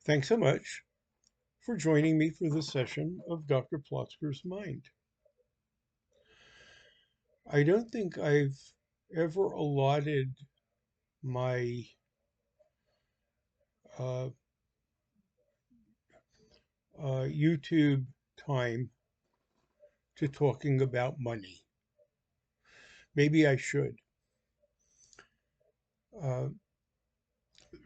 Thanks so much for joining me for this session of Dr. Plotzker's Mind. I don't think I've ever allotted my uh, YouTube time to talking about money. Maybe I should. Uh,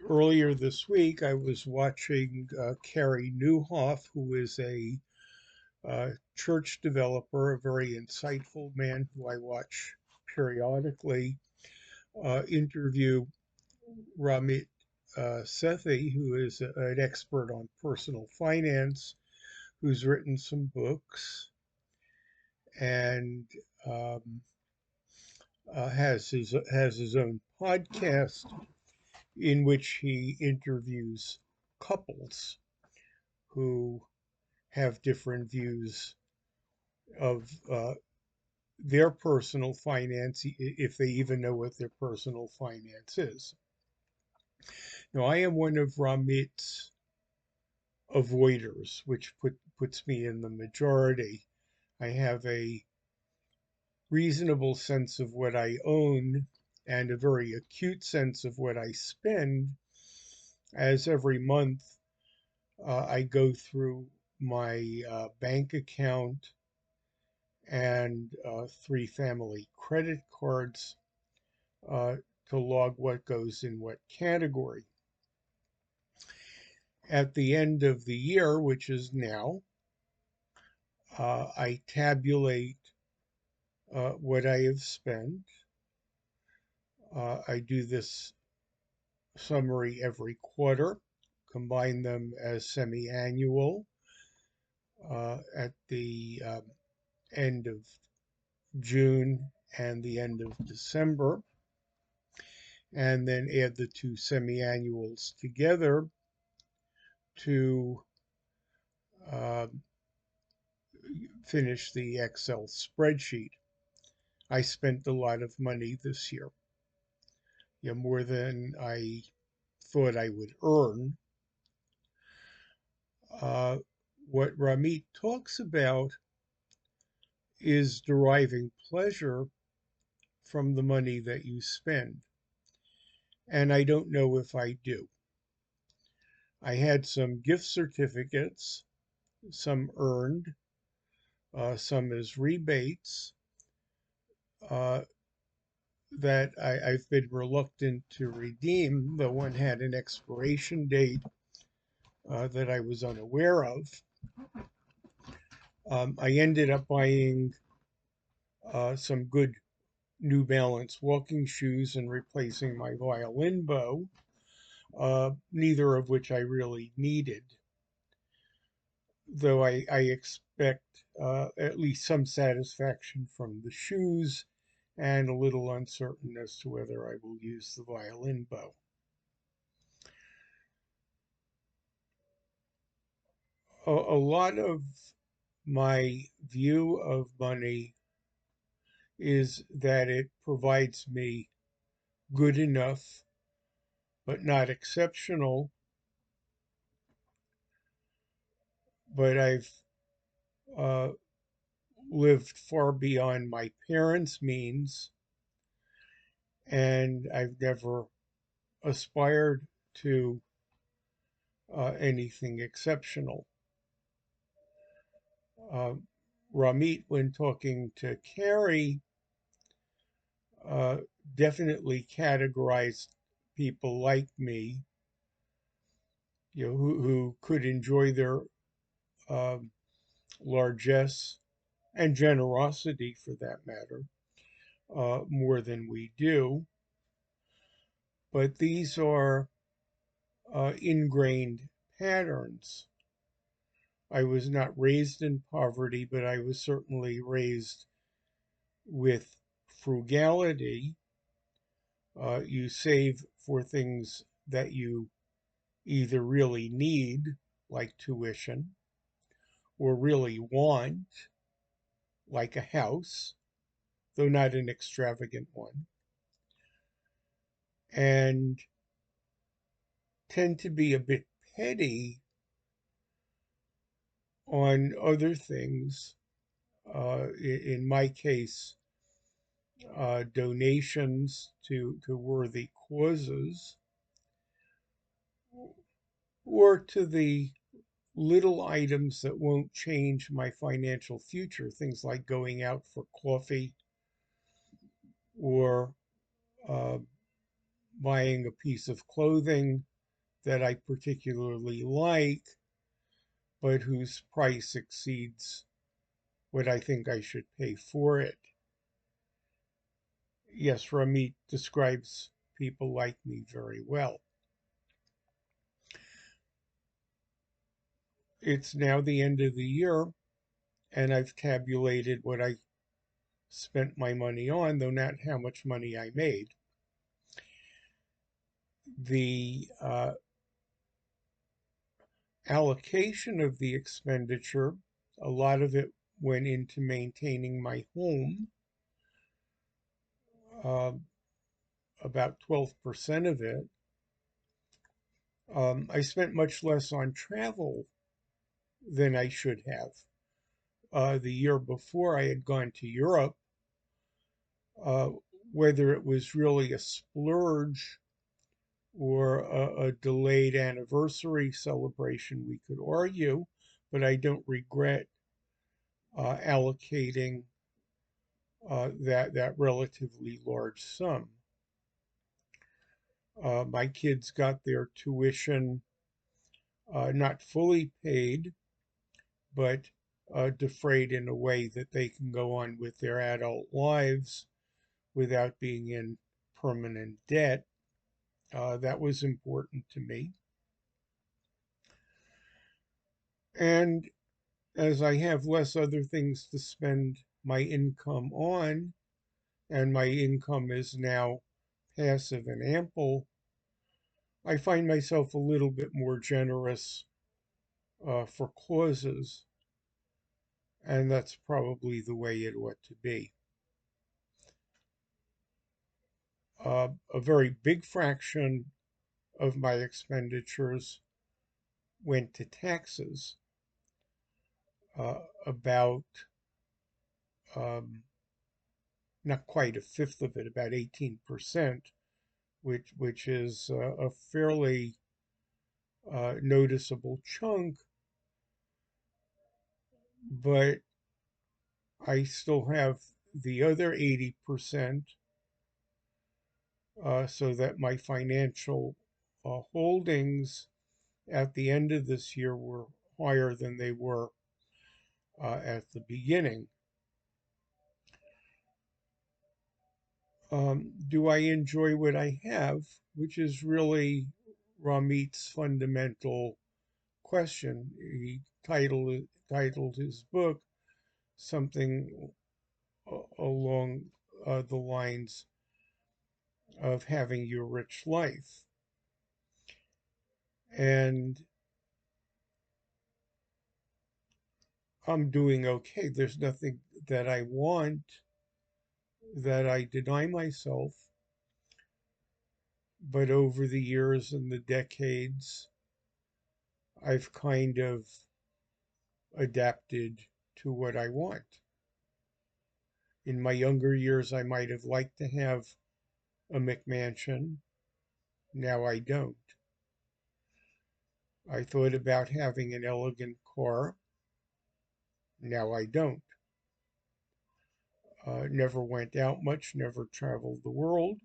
Earlier this week, I was watching Carrie Newhoff, who is a church developer, a very insightful man who I watch periodically, interview Ramit Sethi, who is an expert on personal finance, who's written some books and um, has his own podcast in which he interviews couples who have different views of their personal finance, if they even know what their personal finance is. Now, I am one of Ramit's avoiders, which puts me in the majority. I have a reasonable sense of what I own and a very acute sense of what I spend, as every month I go through my bank account and three family credit cards uh, to log what goes in what category. At the end of the year, which is now, I tabulate what I have spent. I do this summary every quarter, combine them as semi-annual at the end of June and the end of December, and then add the two semi-annuals together to uh, finish the Excel spreadsheet. I spent a lot of money this year, more than I thought I would earn. Uh, what Ramit talks about is deriving pleasure from the money that you spend. And I don't know if I do. I had some gift certificates, some earned, some as rebates, uh, that I've been reluctant to redeem. The one had an expiration date that I was unaware of. I ended up buying some good New Balance walking shoes and replacing my violin bow, neither of which I really needed, though I expect at least some satisfaction from the shoes and a little uncertain as to whether I will use the violin bow. A lot of my view of money is that it provides me good enough, but not exceptional. But I've uh, lived far beyond my parents' means, and I've never aspired to anything exceptional. Uh, Ramit, when talking to Carrie, uh, definitely categorized people like me, who could enjoy their um, largesse and generosity, for that matter, more than we do. But these are ingrained patterns. I was not raised in poverty, but I was certainly raised with frugality. You save for things that you either really need, like tuition, or really want, like a house, though not an extravagant one, and tend to be a bit petty on other things. In my case, donations to worthy causes, or to the little items that won't change my financial future, things like going out for coffee or uh, buying a piece of clothing that I particularly like, but whose price exceeds what I think I should pay for it. Yes, Ramit describes people like me very well. It's now the end of the year, and I've tabulated what I spent my money on, though not how much money I made. The allocation of the expenditure, a lot of it went into maintaining my home, uh, about 12% of it. I spent much less on travel than I should have. The year before, I had gone to Europe. uh, Whether it was really a splurge or a delayed anniversary celebration, we could argue, but I don't regret allocating that relatively large sum. My kids got their tuition not fully paid, but defrayed in a way that they can go on with their adult lives without being in permanent debt. That was important to me. And as I have less other things to spend my income on, and my income is now passive and ample, I find myself a little bit more generous for causes, and that's probably the way it ought to be. A very big fraction of my expenditures went to taxes, about um, not quite a fifth of it, about 18%, which is a fairly noticeable chunk, but I still have the other 80%, so that my financial holdings at the end of this year were higher than they were at the beginning. Do I enjoy what I have? Which is really Ramit's fundamental question. He titled his book something along the lines of having your rich life. And I'm doing okay. There's nothing that I want that I deny myself. But over the years and the decades, I've kind of adapted to what I want. In my younger years, I might have liked to have a McMansion. Now I don't. I thought about having an elegant car. Now I don't. Never went out much, never traveled the world.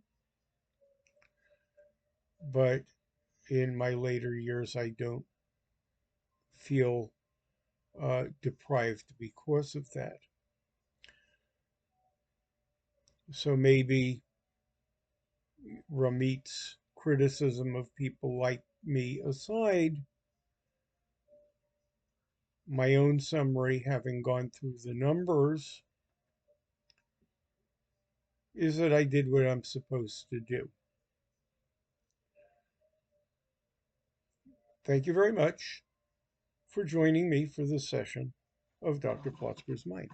But in my later years, I don't feel deprived because of that. So maybe Ramit's criticism of people like me aside, my own summary, having gone through the numbers, is that I did what I'm supposed to do. Thank you very much for joining me for this session of Dr. Plotzker's Mind.